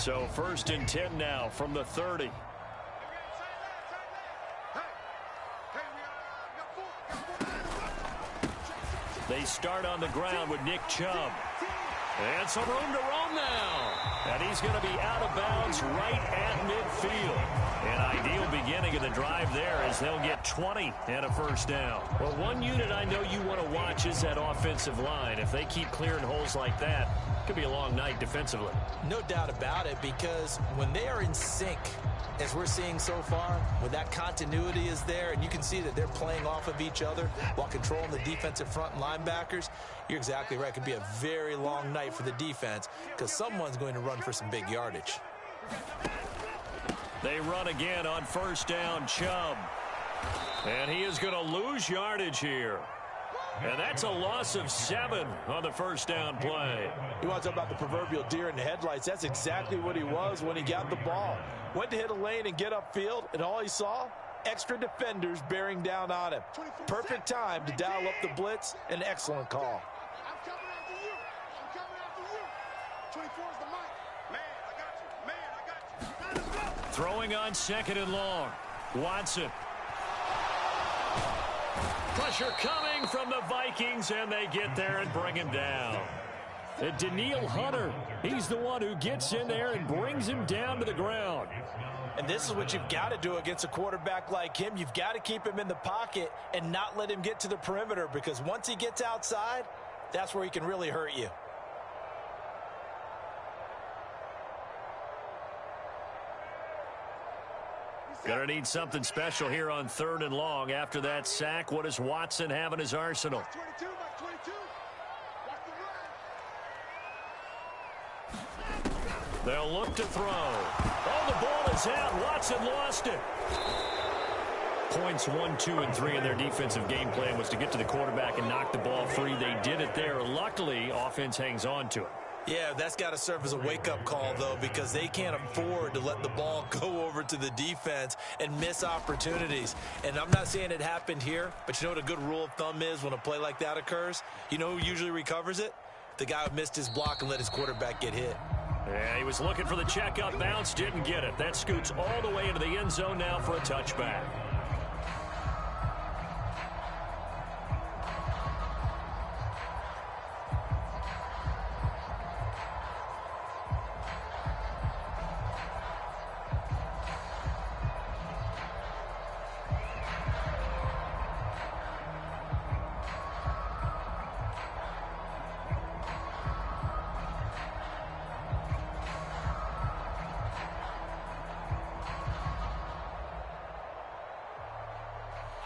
So 1st and 10 now from the 30. They start on the ground with Nick Chubb. And some room to roam now. And he's going to be out of bounds right at midfield. An ideal beginning of the drive there as they'll get 20 and a first down. Well, one unit I know you want to watch is that offensive line. If they keep clearing holes like that, it could be a long night defensively. No doubt about it, because when they are in sync, as we're seeing so far, when that continuity is there and you can see that they're playing off of each other while controlling the defensive front and linebackers, you're exactly right. It could be a very long night for the defense because someone's going to run for some big yardage. They run again on first down, Chubb. And he is going to lose yardage here. And that's a loss of 7 on the first down play. You want to talk about the proverbial deer in the headlights. That's exactly what he was when he got the ball. Went to hit a lane and get upfield, and all he saw, extra defenders bearing down on him. Perfect time to dial up the blitz. An excellent call. I'm coming after you. I'm coming after you. 24 is the mic. Man, I got you. Man, I got you. Throwing on 2nd and long. Watson. Pressure coming from the Vikings, and they get there and bring him down. Daniil Hunter, he's the one who gets in there and brings him down to the ground. And this is what you've got to do against a quarterback like him. You've got to keep him in the pocket and not let him get to the perimeter, because once he gets outside, that's where he can really hurt you. Gonna need something special here on 3rd and long. After that sack, what does Watson have in his arsenal? 22, 22. They'll look to throw. Oh, the ball is out. Watson lost it. Points 1, 2, and 3 in their defensive game plan was to get to the quarterback and knock the ball free. They did it there. Luckily, offense hangs on to it. Yeah, that's got to serve as a wake-up call, though, because they can't afford to let the ball go over to the defense and miss opportunities. And I'm not saying it happened here, but you know what a good rule of thumb is when a play like that occurs? You know who usually recovers it? The guy who missed his block and let his quarterback get hit. Yeah, he was looking for the check-up bounce, didn't get it. That scoots all the way into the end zone now for a touchback.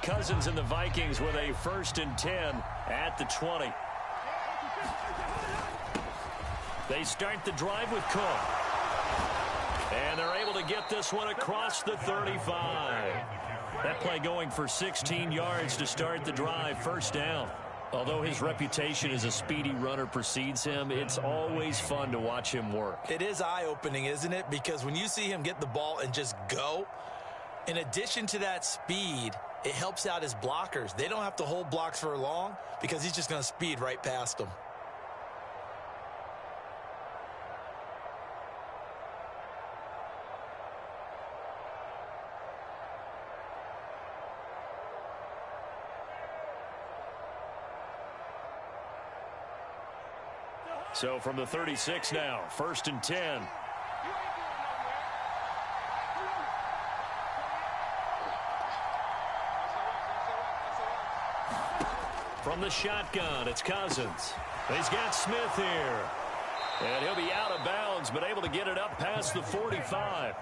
Cousins and the Vikings with a 1st and 10 at the 20. They start the drive with Cook. And they're able to get this one across the 35. That play going for 16 yards to start the drive, 1st down. Although his reputation as a speedy runner precedes him, it's always fun to watch him work. It is eye-opening, isn't it? Because when you see him get the ball and just go, in addition to that speed, it helps out his blockers. They don't have to hold blocks for long because he's just going to speed right past them. So from the 36 now, 1st and 10. From the shotgun, it's Cousins. He's got Smith here. And he'll be out of bounds, but able to get it up past the 45.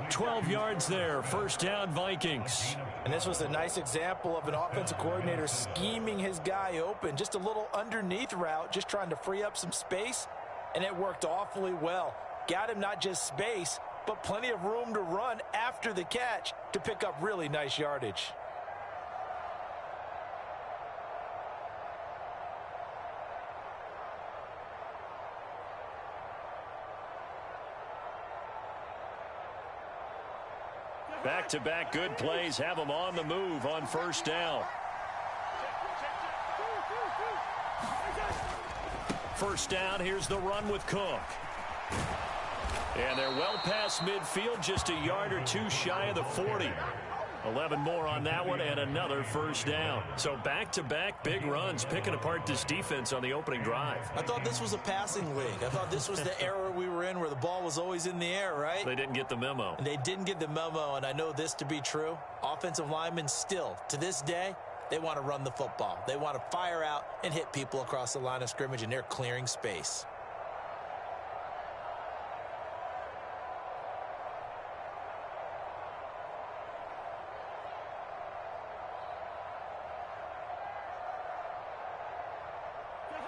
12 yards there, 1st down Vikings. And this was a nice example of an offensive coordinator scheming his guy open. Just a little underneath route, just trying to free up some space. And it worked awfully well. Got him not just space, but plenty of room to run after the catch to pick up really nice yardage. Back-to-back good plays have them on the move on 1st down. 1st down, here's the run with Cook. And they're well past midfield, just a yard or two shy of the 40. 11 more on that one and another first down. So back-to-back big runs, picking apart this defense on the opening drive. I thought this was a passing league. I thought this was the era we were in where the ball was always in the air, right? They didn't get the memo. And they didn't get the memo, and I know this to be true. Offensive linemen still, to this day, they want to run the football. They want to fire out and hit people across the line of scrimmage, and they're clearing space.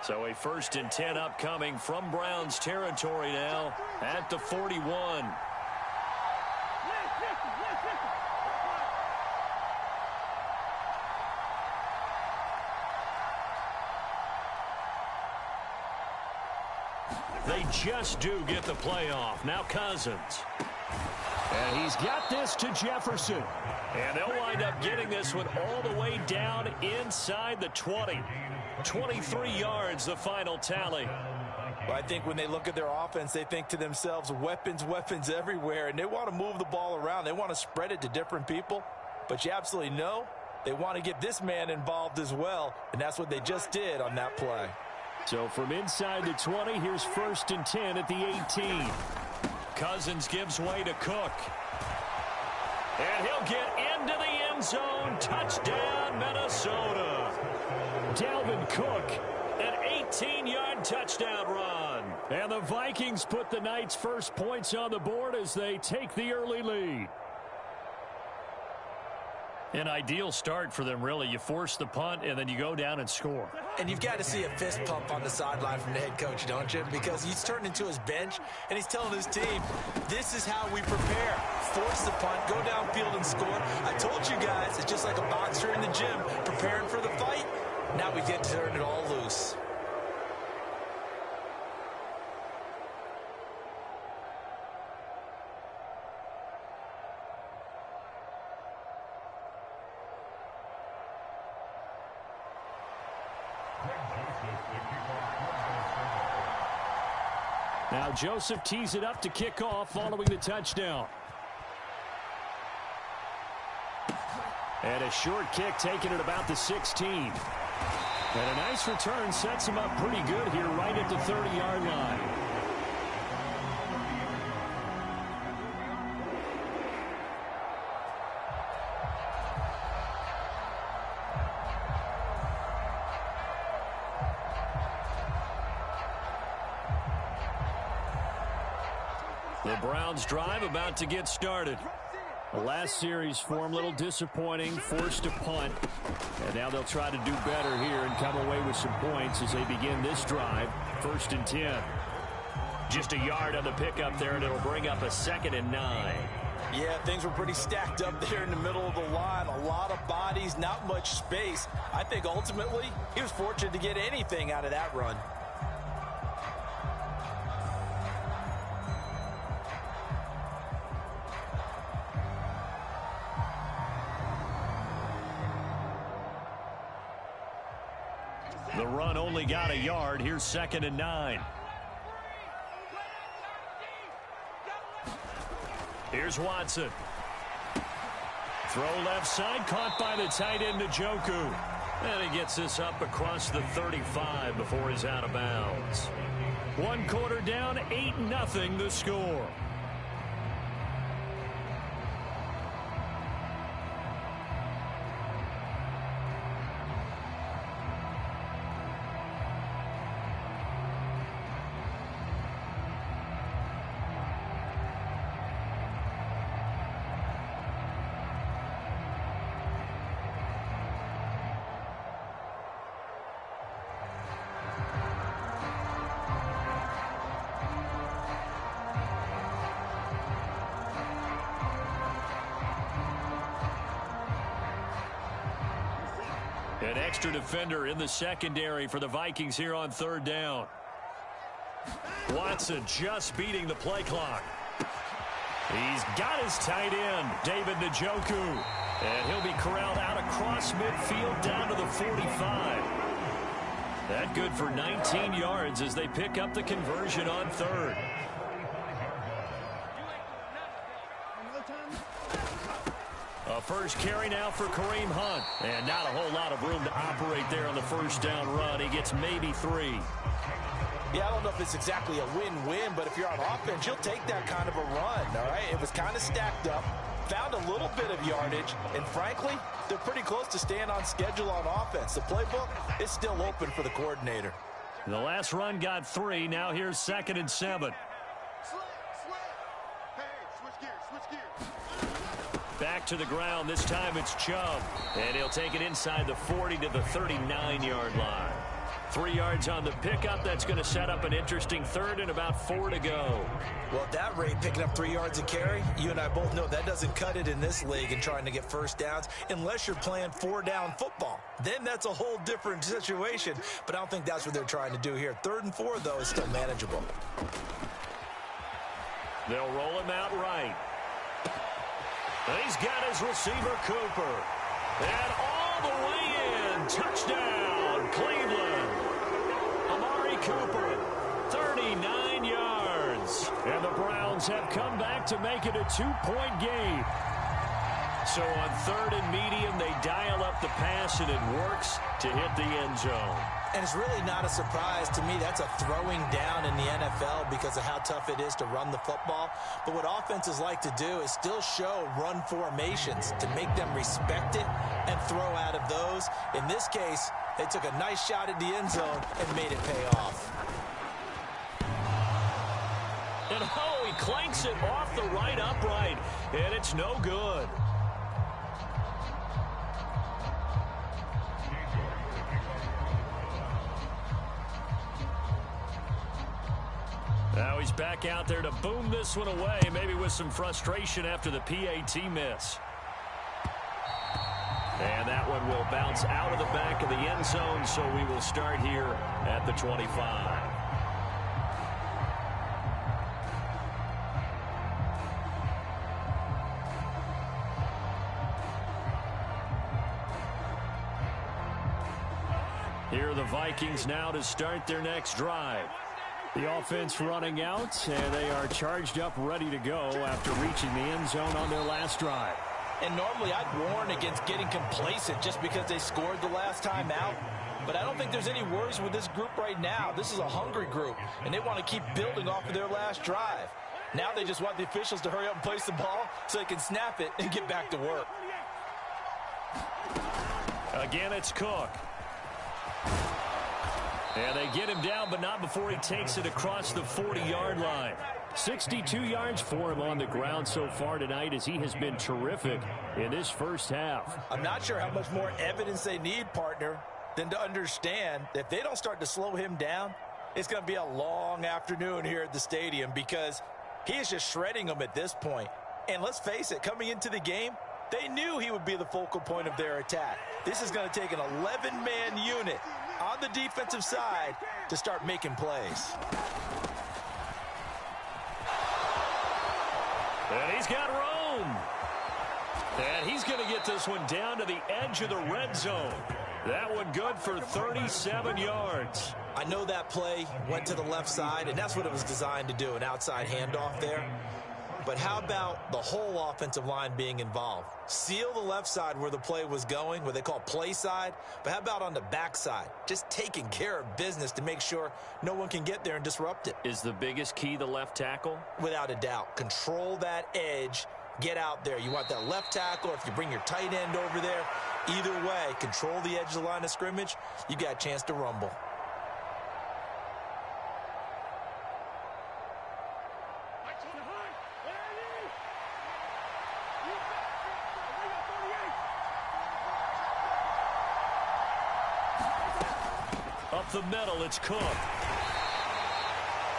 So a 1st and 10 upcoming from Browns territory now at the 41. They just do get the playoff. Now Cousins. And he's got this to Jefferson. And they'll wind up getting this one all the way down inside the 20. 23 yards, the final tally. Well, I think when they look at their offense, they think to themselves, weapons, weapons everywhere, and they want to move the ball around. They want to spread it to different people, but you absolutely know they want to get this man involved as well, and that's what they just did on that play. So from inside the 20, here's 1st and 10 at the 18. Cousins gives way to Cook. And he'll get into the end zone. Touchdown, Minnesota. Dalvin Cook, an 18-yard touchdown run. And the Vikings put the night's first points on the board as they take the early lead. An ideal start for them, really. You force the punt, and then you go down and score. And you've got to see a fist pump on the sideline from the head coach, don't you? Because he's turned into his bench, and he's telling his team, this is how we prepare. Force the punt, go downfield and score. I told you guys, it's just like a boxer in the gym preparing for the fight. Now we get to turn it all loose. Now Joseph tees it up to kick off following the touchdown. And a short kick taken at about the 16. And a nice return sets him up pretty good here right at the 30-yard line. The Browns drive about to get started. The last series for him, a little disappointing, forced a punt. And now they'll try to do better here and come away with some points as they begin this drive. 1st and 10. Just a yard on the pickup there, and it'll bring up a 2nd and 9. Yeah, things were pretty stacked up there in the middle of the line. A lot of bodies, not much space. I think ultimately he was fortunate to get anything out of that run. The run only got a yard. Here's 2nd and 9. Here's Watson. Throw left side, caught by the tight end Njoku. And he gets this up across the 35 before he's out of bounds. 1 quarter down, 8-0 the score. An extra defender in the secondary for the Vikings here on 3rd down. Watson just beating the play clock. He's got his tight end, David Njoku. And he'll be corralled out across midfield down to the 45. That good for 19 yards as they pick up the conversion on 3rd. first carry now for Kareem Hunt. And not a whole lot of room to operate there on the first down run. He gets maybe 3. Yeah, I don't know if it's exactly a win-win, but if you're on offense, you'll take that kind of a run, all right? It was kind of stacked up, found a little bit of yardage, and frankly, they're pretty close to staying on schedule on offense. The playbook is still open for the coordinator. The last run got 3. Now here's 2nd and 7. Back to the ground. This time it's Chubb. And he'll take it inside the 40 to the 39-yard line. 3 yards on the pickup. That's going to set up an interesting 3rd and about 4 to go. Well, at that rate, picking up 3 yards a carry, you and I both know that doesn't cut it in this league and trying to get first downs unless you're playing 4-down football. Then that's a whole different situation, but I don't think that's what they're trying to do here. 3rd and 4, though, is still manageable. They'll roll him out right. He's got his receiver, Cooper. And all the way in. Touchdown, Cleveland. Amari Cooper, 39 yards. And the Browns have come back to make it a 2-point game. So on 3rd and medium, they dial up the pass, and it works to hit the end zone. And it's really not a surprise to me. That's a throwing down in the NFL because of how tough it is to run the football. But what offenses like to do is still show run formations to make them respect it and throw out of those. In this case, they took a nice shot at the end zone and made it pay off. And oh, he clanks it off the right upright, and it's no good. Now he's back out there to boom this one away, maybe with some frustration after the PAT miss. And that one will bounce out of the back of the end zone, so we will start here at the 25. Here are the Vikings now to start their next drive. The offense running out, and they are charged up, ready to go after reaching the end zone on their last drive. And normally I'd warn against getting complacent just because they scored the last time out. But I don't think there's any worries with this group right now. This is a hungry group, and they want to keep building off of their last drive. Now they just want the officials to hurry up and place the ball so they can snap it and get back to work. Again, it's Cook. And they get him down, but not before he takes it across the 40-yard line. 62 yards for him on the ground so far tonight, as he has been terrific in this first half. I'm not sure how much more evidence they need, partner, than to understand that if they don't start to slow him down, it's going to be a long afternoon here at the stadium because he is just shredding them at this point. And let's face it, coming into the game, they knew he would be the focal point of their attack. This is going to take an 11-man unit on the defensive side to start making plays. And he's got room. And he's going to get this one down to the edge of the red zone. That one good for 37 yards. I know that play went to the left side, and that's what it was designed to do, an outside handoff there. But how about the whole offensive line being involved? Seal the left side where the play was going, what they call play side. But how about on the back side? Just taking care of business to make sure no one can get there and disrupt it. Is the biggest key the left tackle? Without a doubt. Control that edge. Get out there. You want that left tackle. If you bring your tight end over there, either way, control the edge of the line of scrimmage. You got a chance to rumble. Up the middle, it's Cook.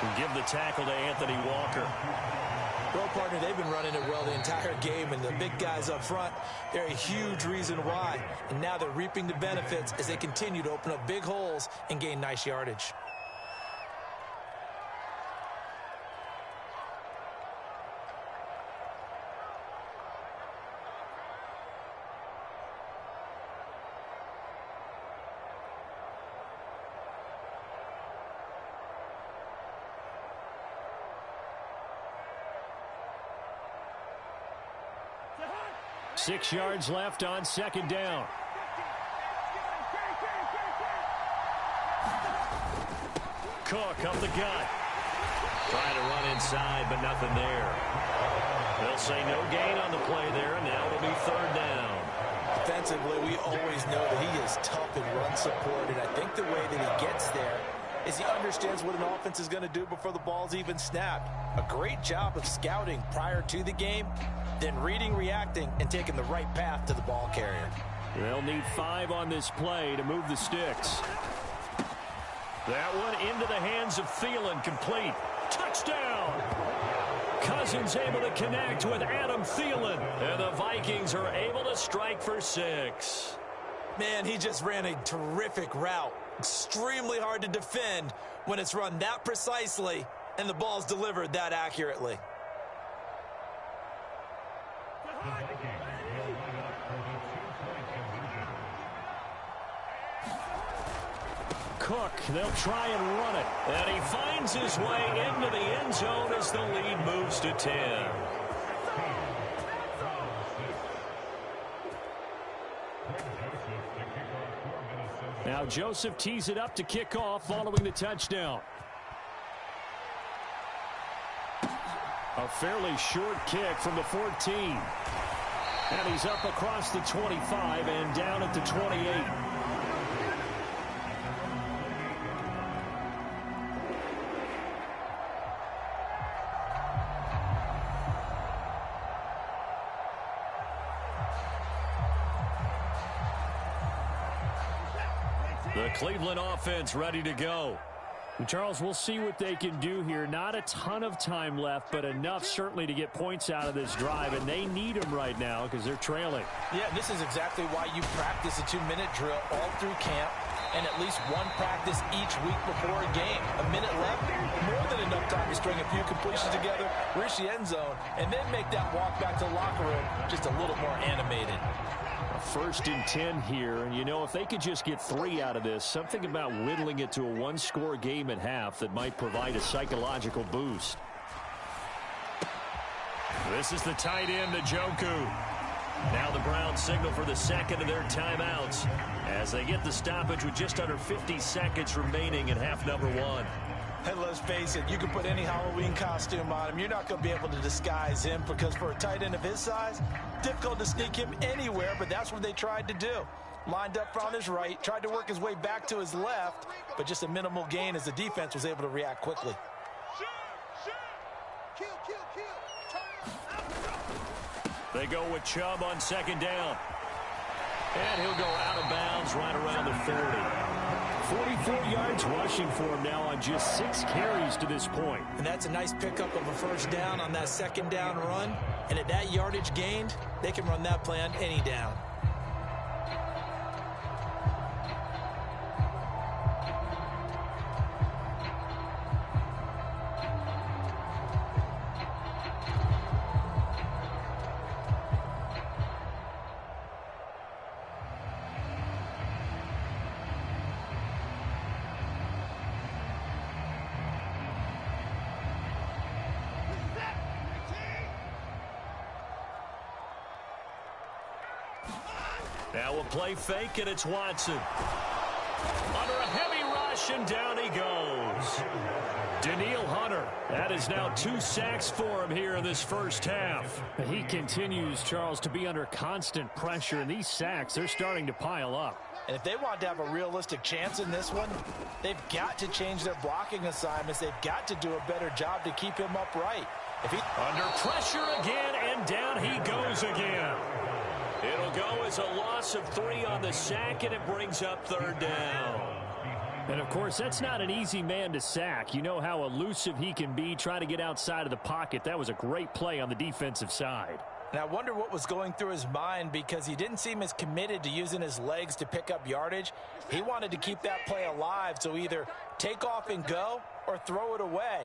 And give the tackle to Anthony Walker. Well, partner, they've been running it well the entire game, and the big guys up front, they're a huge reason why. And now they're reaping the benefits as they continue to open up big holes and gain nice yardage. 6 yards left on second down. Cook up the gut. Trying to run inside, but nothing there. They'll say no gain on the play there, and now it'll be third down. Defensively, we always know that he is tough in run support, and I think the way that he gets there is he understands what an offense is going to do before the ball's even snapped. A great job of scouting prior to the game, then reading, reacting, and taking the right path to the ball carrier. They'll need 5 on this play to move the sticks. That one into the hands of Thielen, complete. Touchdown! Cousins able to connect with Adam Thielen, and the Vikings are able to strike for 6. Man, he just ran a terrific route. Extremely hard to defend when it's run that precisely and the ball's delivered that accurately. Cook, they'll try and run it. And he finds his way into the end zone as the lead moves to 10. Now Joseph tees it up to kick off following the touchdown. A fairly short kick from the 14. And he's up across the 25 and down at the 28. The Cleveland offense ready to go. And Charles, we'll see what they can do here. Not a ton of time left, but enough certainly to get points out of this drive, and they need them right now because they're trailing. Yeah, this is exactly why you practice a 2-minute drill all through camp and at least one practice each week before a game. A minute left, more than enough time to string a few completions together, reach the end zone, and then make that walk back to the locker room just a little more animated. First and 10 here, and you know, if they could just get 3 out of this, something about whittling it to a one-score game at half that might provide a psychological boost. This is the tight end, Njoku. Now the Browns signal for the second of their timeouts as they get the stoppage with just under 50 seconds remaining in half number 1. And let's face it, you can put any Halloween costume on him. You're not going to be able to disguise him because for a tight end of his size, difficult to sneak him anywhere, but that's what they tried to do. Lined up on his right, tried to work his way back to his left, but just a minimal gain as the defense was able to react quickly. They go with Chubb on second down. And he'll go out of bounds right around the 30. 44 yards rushing for him now on just 6 carries to this point. And that's a nice pickup of a first down on that second down run. And at that yardage gained, they can run that play on any down. Now we'll play fake, and it's Watson. Under a heavy rush, and down he goes. Danielle Hunter. That is now 2 sacks for him here in this first half. He continues, Charles, to be under constant pressure, and these sacks, they're starting to pile up. And if they want to have a realistic chance in this one, they've got to change their blocking assignments. They've got to do a better job to keep him upright. Under pressure again, and down he goes again. It'll go as a loss of 3 on the sack, and it brings up third down. And, of course, that's not an easy man to sack. You know how elusive he can be, trying to get outside of the pocket. That was a great play on the defensive side. And I wonder what was going through his mind because he didn't seem as committed to using his legs to pick up yardage. He wanted to keep that play alive, so either take off and go or throw it away.